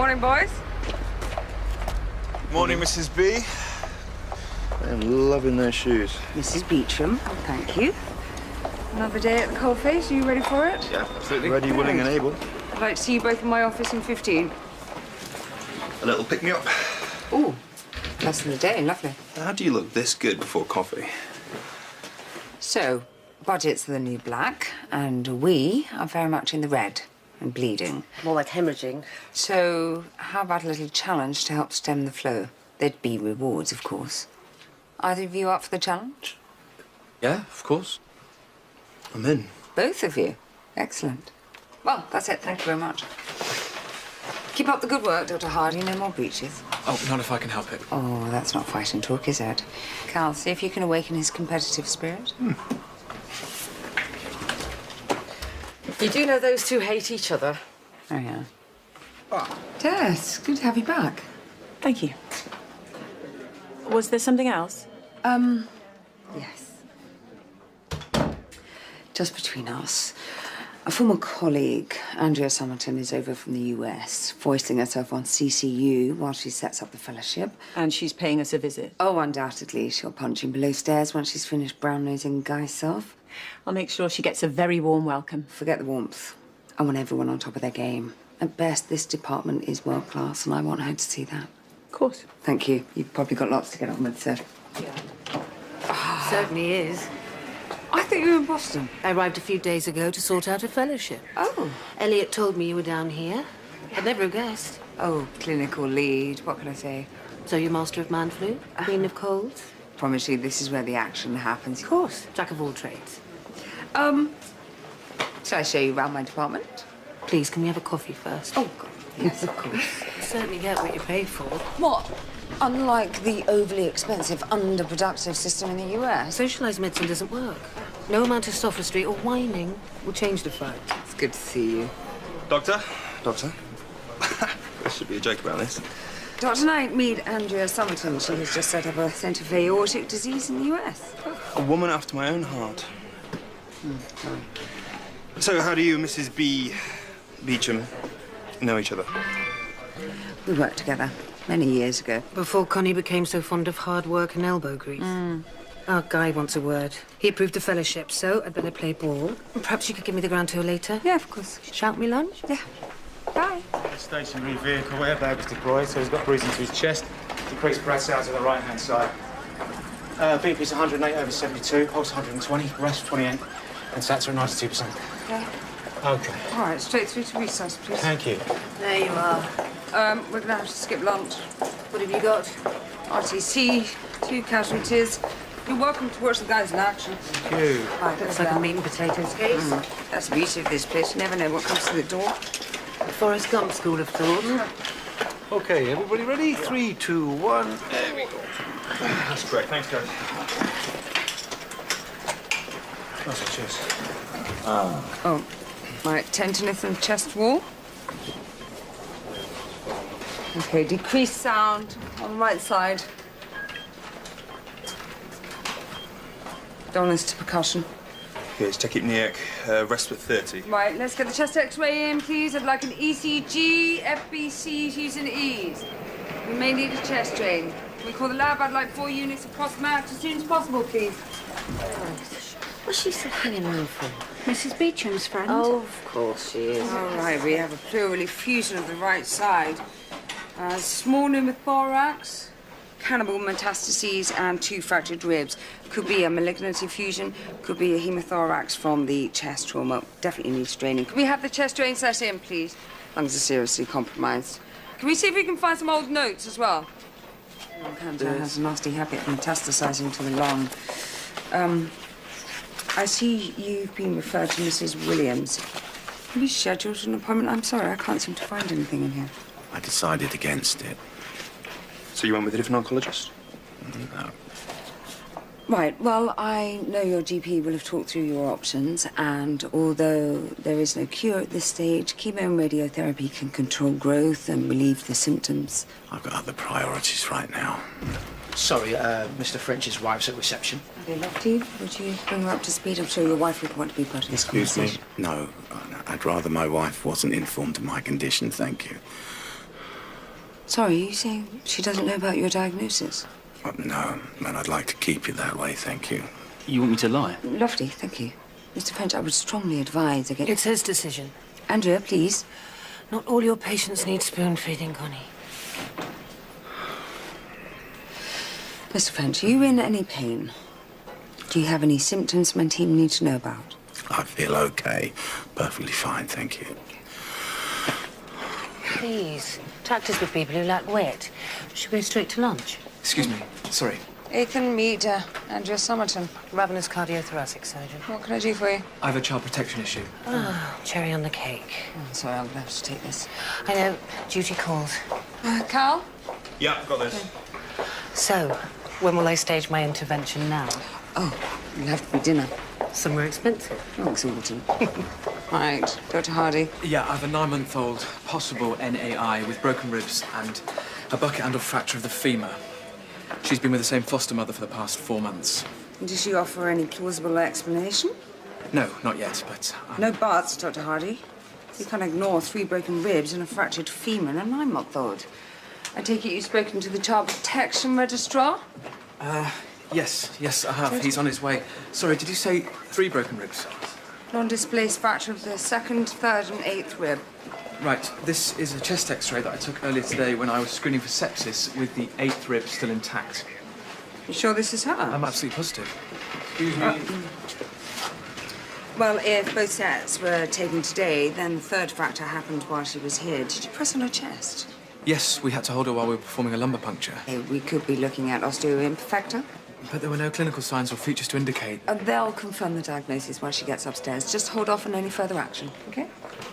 Morning, boys. Morning, Mrs. B. I'm loving those shoes. Mrs. Beauchamp, thank you. Another day at the coalface. Are you ready for it? Yeah, absolutely. Ready, willing, and able. I'd like to see you both in my office in 15. A little pick-me-up. Ooh, less than a day. Lovely. How do you look this good before coffee? So, budget's the new black, and we are very much in the red and bleeding. More like hemorrhaging. So, how about a little challenge to help stem the flow? There'd be rewards, of course. Either of you up for the challenge? Yeah, of course. I'm in. Both of you? Excellent. Well, that's it. Thank you very much. Keep up the good work, Dr. Hardy. No more breaches. Oh, not if I can help it. Oh, that's not fighting talk, is it? Cal, see if you can awaken his competitive spirit. You do know those two hate each other. Oh, yeah. Tess, good to have you back. Thank you. Was there something else? Yes. Just between us. A former colleague, Andrea Somerton, is over from the US, foisting herself on CCU while she sets up the fellowship. And she's paying us a visit. Oh, undoubtedly. She'll punch him below stairs once she's finished brown-nosing Guy's self. I'll make sure she gets a very warm welcome. Forget the warmth. I want everyone on top of their game. At best, this department is world-class, and I want her to see that. Of course. Thank you. You've probably got lots to get on with, sir. Certainly is. I thought you were in Boston. I arrived a few days ago to sort out a fellowship. Oh. Elliot told me you were down here. I'd never have guessed. Oh, clinical lead. What can I say? So you're master of man flu? Queen of colds? Promise you, this is where the action happens. Of course. Jack of all trades. Shall I show you around my department? Please, can we have a coffee first? Oh, God. Yes, of course. You certainly get what you pay for. What? Unlike the overly expensive, underproductive system in the US. Socialized medicine doesn't work. No amount of sophistry or whining will change the fact. It's good to see you. Doctor? Doctor? There should be a joke about this. Dr. Knight, meet Andrea Somerton. She has just set up a centre for aortic disease in the US. A woman after my own heart. Sorry. So how do you, Mrs. Beauchamp, know each other? We worked together many years ago. Before Connie became so fond of hard work and elbow grease. Our Guy wants a word. He approved the fellowship, so I'd better play ball. Perhaps you could give me the ground tour later? Yeah, of course. Shout me lunch? Yeah. Bye. Stationary vehicle, airbag was deployed, so he's got bruising to his chest. Decreased breaths out to the right-hand side. BP's 108/72, pulse 120, rest 28, and sats are at 92%. Okay. Okay. All right, straight through to resus, please. Thank you. There you are. We're gonna have to skip lunch. What have you got? RTC, 2 casualties. You're welcome to watch the guys in action. Thank you. Right, Looks like a meat and potatoes case. That's the beauty of this place. You never know what comes to the door. Forrest Gump school of thought. Okay, everybody ready? 3, 2, 1. There we go. That's great. Thanks, guys. That's cheers. Oh, right, tenderness in the chest wall. Okay, decreased sound on the right side. Dullness to percussion. Here's tachypneic, rest with 30. Right, let's get the chest x-ray in, please. I'd like an ECG, FBC, T's and E's. We may need a chest drain. We call the lab. I'd like 4 units of Prosmax as soon as possible, please. What's she still hanging around for? Mrs. Beauchamp's friend. Oh, of course she is. All right, we have a pleural effusion of the right side. Small pneumothorax, cannibal metastases, and 2 fractured ribs. Could be a malignant effusion, could be a hemothorax from the chest trauma. Definitely needs draining. Could we have the chest drain set in, please? Lungs are seriously compromised. Can we see if we can find some old notes as well? Lung cancer has a nasty habit of metastasizing to the lung. I see you've been referred to Mrs. Williams. Have you scheduled an appointment? I'm sorry, I can't seem to find anything in here. I decided against it. So you went with a different oncologist? No. Right, well, I know your GP will have talked through your options, and although there is no cure at this stage, chemo and radiotherapy can control growth and relieve the symptoms. I've got other priorities right now. Sorry, Mr. French's wife's at reception. Are they left you? Would you bring her up to speed? I'm sure your wife would want to be part of this Excuse me? conversation. No, I'd rather my wife wasn't informed of my condition, thank you. Sorry, you saying she doesn't know about your diagnosis? No, and I'd like to keep it that way, thank you. You want me to lie? Lovely, thank you. Mr. French, I would strongly advise against... It's his decision. Andrea, please. Not all your patients need spoon-feeding, Connie. Mr. French, are you in any pain? Do you have any symptoms my team need to know about? I feel okay. Perfectly fine, thank you. Please, practice with people who lack wit. Should we go straight to lunch? Excuse me. Sorry. Ethan, meet Andrea Somerton. Ravenous cardiothoracic surgeon. What can I do for you? I have a child protection issue. Oh, cherry on the cake. Oh, sorry, I'm gonna have to take this. I know, duty calls. Carl? Yeah, got this. So, when will I stage my intervention now? Oh, it'll have to be dinner. Somewhere expensive. Oh, exorbitant. Right, Dr. Hardy. Yeah, I have a 9-month-old possible NAI with broken ribs and a bucket handle fracture of the femur. She's been with the same foster mother for the past 4 months. Does she offer any plausible explanation? No, not yet, but... No buts, Dr. Hardy. You can't ignore 3 broken ribs and a fractured femur and a 9-month-old. I take it you've spoken to the child protection registrar? Yes, I have. He's on his way. Sorry, did you say 3 broken ribs? Non-displaced fracture of the 2nd, 3rd and 8th rib. Right, this is a chest x-ray that I took earlier today when I was screening for sepsis with the 8th rib still intact. You sure this is her? I'm absolutely positive. Excuse me. Well, if both sets were taken today, then the 3rd fracture happened while she was here. Did you press on her chest? Yes, we had to hold her while we were performing a lumbar puncture. We could be looking at osteoimperfecta. But there were no clinical signs or features to indicate. They'll confirm the diagnosis once she gets upstairs. Just hold off on any further action, okay?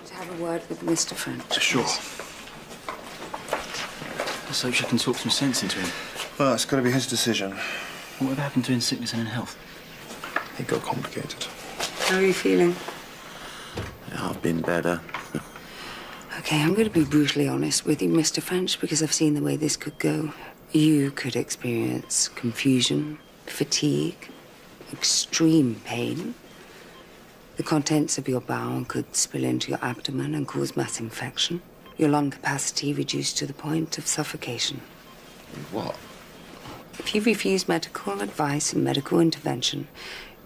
To have a word with Mr. French. Sure. Let's hope she can talk some sense into him. Well, it's got to be his decision. Whatever happened to in sickness and in health? It got complicated. How are you feeling? Yeah, I've been better. Okay, I'm going to be brutally honest with you, Mr. French, because I've seen the way this could go. You could experience confusion, fatigue, extreme pain. The contents of your bowel could spill into your abdomen and cause mass infection. Your lung capacity reduced to the point of suffocation. What? If you refuse medical advice and medical intervention,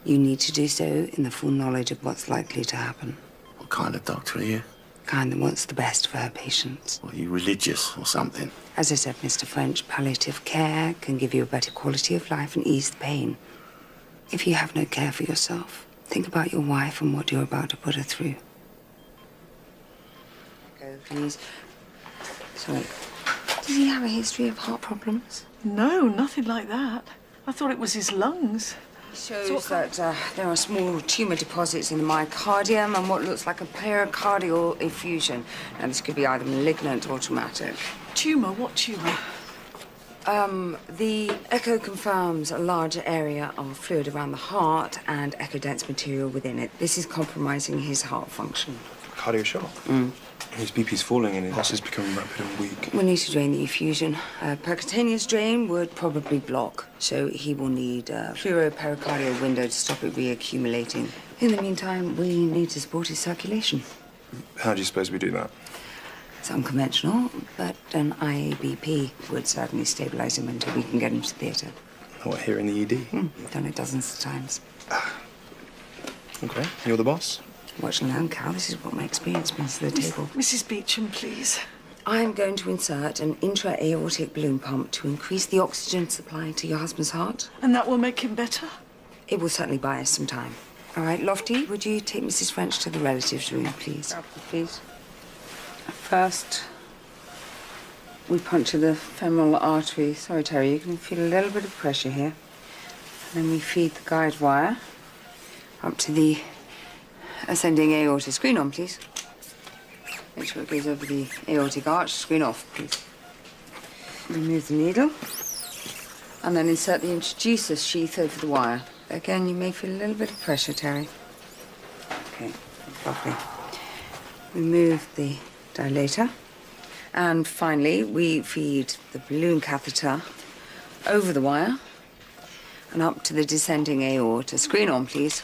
you need to do so in the full knowledge of what's likely to happen. What kind of doctor are you? Kind that wants the best for her patients. Are you religious or something? As I said, Mr. French, palliative care can give you a better quality of life and ease the pain. If you have no care for yourself, think about your wife and what you're about to put her through. Go, please. Sorry. Does he have a history of heart problems? No, nothing like that. I thought it was his lungs. Shows that there are small tumour deposits in the myocardium and what looks like a pericardial effusion. Now, this could be either malignant or traumatic. Tumour? What tumour? The echo confirms a larger area of fluid around the heart and echo-dense material within it. This is compromising his heart function. Cardio shock. His BP's falling and his pulse is becoming rapid and weak. We'll need to drain the effusion. A percutaneous drain would probably block, so he will need a pleuropericardial window to stop it reaccumulating. In the meantime, we need to support his circulation. How do you suppose we do that? It's unconventional, but an IABP would certainly stabilise him until we can get him to theatre. What, here in the ED? Done it dozens of times. Okay, you're the boss? Watch and learn, Cal. This is what my experience brings to the table. Mrs. Beauchamp, please. I'm going to insert an intra-aortic balloon pump to increase the oxygen supply to your husband's heart. And that will make him better? It will certainly buy us some time. All right, Lofty, would you take Mrs. French to the relatives' room, please? Please. First, we puncture the femoral artery. Sorry, Terry, you can feel a little bit of pressure here. And then we feed the guide wire up to the ascending aorta. Screen on, please. Make sure it goes over the aortic arch. Screen off, please. Remove the needle. And then insert the introducer sheath over the wire. Again, you may feel a little bit of pressure, Terry. Okay, lovely. Remove the dilator. And finally, we feed the balloon catheter over the wire and up to the descending aorta. Screen on, please.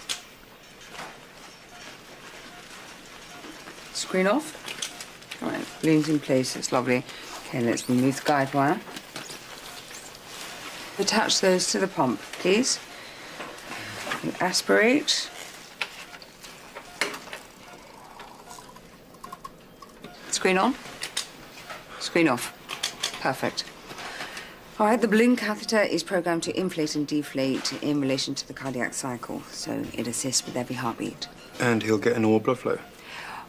Screen off. All right, balloon's in place. It's lovely. Okay, let's remove the guide wire. Attach those to the pump, please. And aspirate. Screen on. Screen off. Perfect. All right, the balloon catheter is programmed to inflate and deflate in relation to the cardiac cycle, so it assists with every heartbeat. And he'll get a normal blood flow.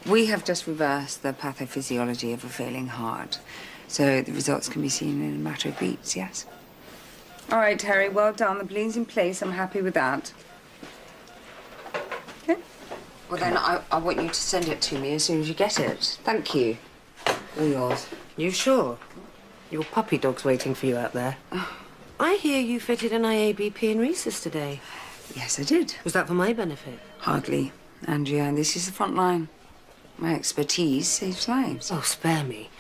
We have just reversed the pathophysiology of a failing heart, so the results can be seen in a matter of beats, yes? All right, Terry, well done. The balloon's in place. I'm happy with that. Okay. Well, then I want you to send it to me as soon as you get it. Thank you. All yours. You sure? Your puppy dog's waiting for you out there. I hear you fitted an IABP in Rhesus today. Yes, I did. Was that for my benefit? Hardly. Andrea, this is the front line. My expertise saves lives. Oh, spare me.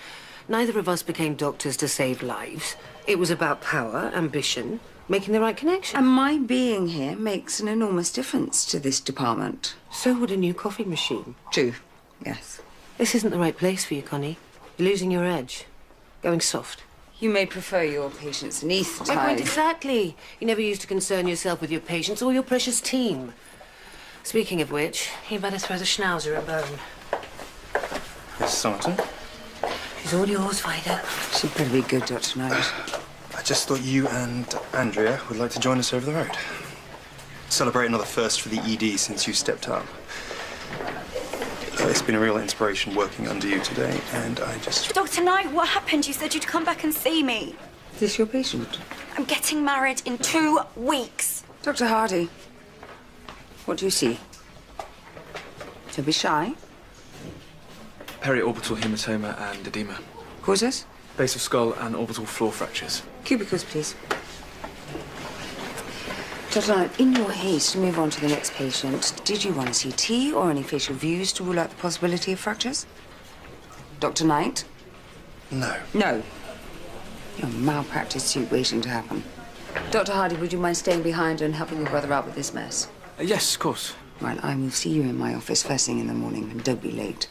Neither of us became doctors to save lives. It was about power, ambition, making the right connection. And my being here makes an enormous difference to this department. So would a new coffee machine. True, yes. This isn't the right place for you, Connie. You're losing your edge. Going soft. You may prefer your patients anaesthetized. My point exactly. You never used to concern yourself with your patients or your precious team. Speaking of which, you better throw the schnauzer a bone. Miss Sergeant? She's all yours, Vida. She'd better be good, Dr. Knight. I just thought you and Andrea would like to join us over the road. Celebrate another first for the ED since you stepped up. It's been a real inspiration working under you today, and I just... Dr. Knight, what happened? You said you'd come back and see me. Is this your patient? I'm getting married in 2 weeks. Dr. Hardy, what do you see? Don't be shy. Periorbital hematoma and edema. Causes? Base of skull and orbital floor fractures. Cubicles, please. Dr. Knight, in your haste to move on to the next patient, did you want a CT or any facial views to rule out the possibility of fractures? Dr. Knight? No. No. You're a malpractice suit waiting to happen. Dr. Hardy, would you mind staying behind and helping your brother out with this mess? Yes, of course. Right, I will see you in my office first thing in the morning, and don't be late.